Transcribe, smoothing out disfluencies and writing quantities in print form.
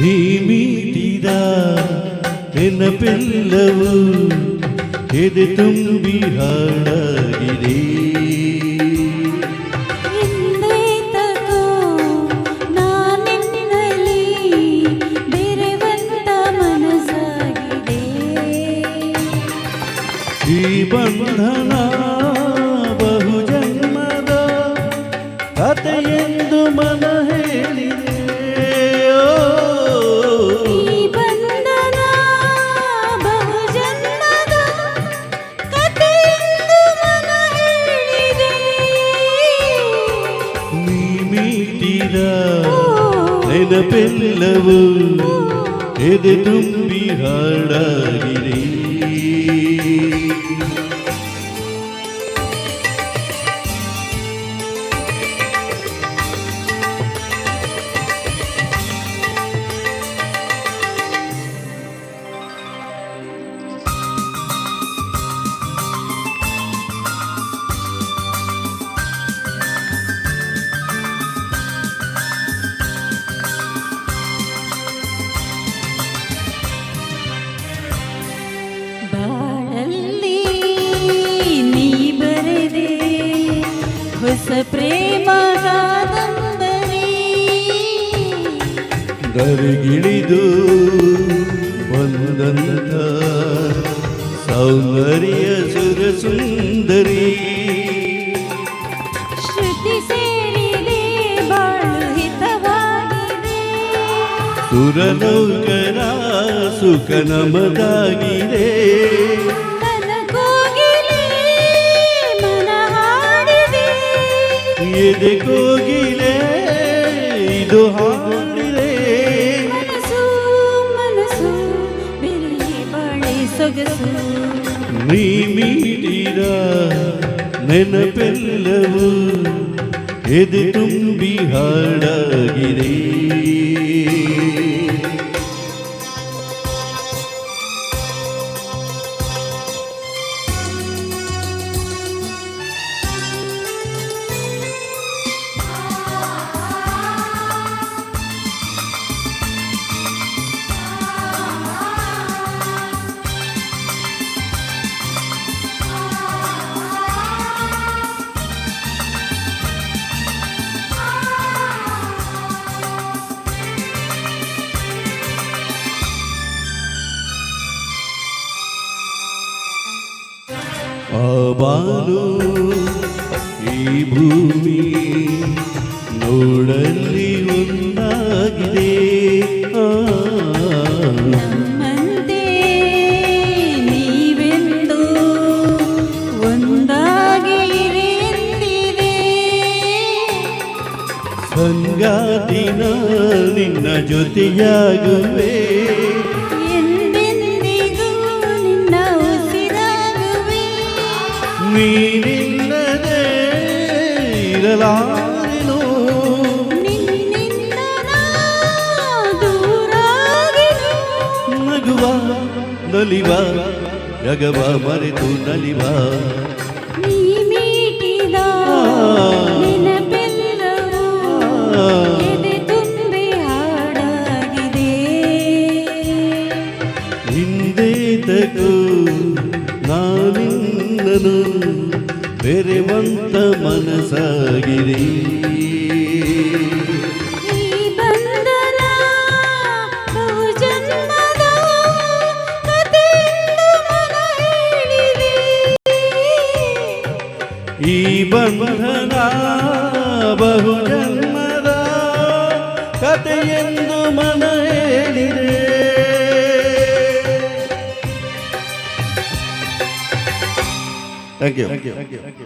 ನೀ ಮೀಟಿದ ನೆನಪೆಲ್ಲವೂ ಎದೆ ತುಂಬಿ ಹಾಳಾಗಿದೆ. ಈ ಬಂಧನ ಬಹುಜನ್ಮದ ಕಥೆಯೆಂದು ಮನ ಹೇಳಿದೆ. ಈ ಬಂಧನ ಬಹುಜನ್ಮದ ಕಥೆಯೆಂದು ಮನ ಹೇಳಿದೆ. ನೀ ಮೀಟಿದ ನೆನಪೆಲ್ಲವೂ ಎದೆ ತುಂಬಿ ಹಾಳಾಗಿದೆ. ಬಾಳಲ್ಲಿ ನೀ ಬರೆದೆ ಹೊಸ ಪ್ರೇಮ ಕಾದಂಬರಿ. ಗರಿಗಿಳಿದು ಬಂದಂತ ಸೌಂದರ್ಯ ಸುರಸುಂದರಿ. ಶ್ರುತಿ ಸೇರಿದೆ ಬಾಳು ಹಿತವಾಗಿದೆ. ಸುರನೌಕರ ಸುಖ ನಮದಾಗಿದೆ. ಕೋಗಿಲೆ ಮನ ಹಾಡಿದೆ. ಎದೆ ಕೋಗಿಲೆ ಇದು ಹಾಡಿದೆ. ಮನಸ್ಸು ಮನಸ್ಸು ಬೆರೆಯೇ ಬಾಳೆ ಸೊಗಸು. ನೀ ಮೀಟಿದ ನೆನಪೆಲ್ಲವೂ ಎದೆ ತುಂಬಿ ಹಾಡಾಗಿದೆ. ಆ ಬಾನು ಈ ಭೂಮಿ ನೋಡಲ್ಲಿ ಒಂದಾಗಿದೆ. ನಮ್ಮಂತೆ ನೀವೆಂದು ಒಂದಾಗಿ ಇರೆಂದಿದೆ. ಸಂಗಾತಿನ ನಿನ್ನ ಜೊತೆಯಾಗುವೆ. ಎಂದೆಂದಿಗೂ ನಿನ್ನ ಉಸಿರಾಗುವೆ. ನೀನಿಲ್ಲದೆ ಇರಲಾರೆನು. ನಿನ್ನಿಂದ ನಾ ದೂರಾಗಿರು. ನಗುವ ನಲಿವ ಜಗವ ಮರೆತು ನಲಿವ. ನೀ ಮೀಟಿದ ನೆನಪೆಲ್ಲವೂ ಎದೆ ತುಂಬಿ ಹಾಡಾಗಿದೆ. ಹಿಂದೆ ತಗೋ ನಾನಿನ್ನನು ಬೆರೆವಂತ ಮನಸಾಗಿದೆ. ಈ ಬಂಧನ ಬಹುಜನ್ಮದ ಕಥೆಯೆಂದು ಮನ ಹೇಳಿದೆ. ಈ ಬಂಧನ ಬಹುಜನ್ಮದ ಕಥೆಯೆಂದು ಮನ ಹೇಳಿದೆ. Thank you.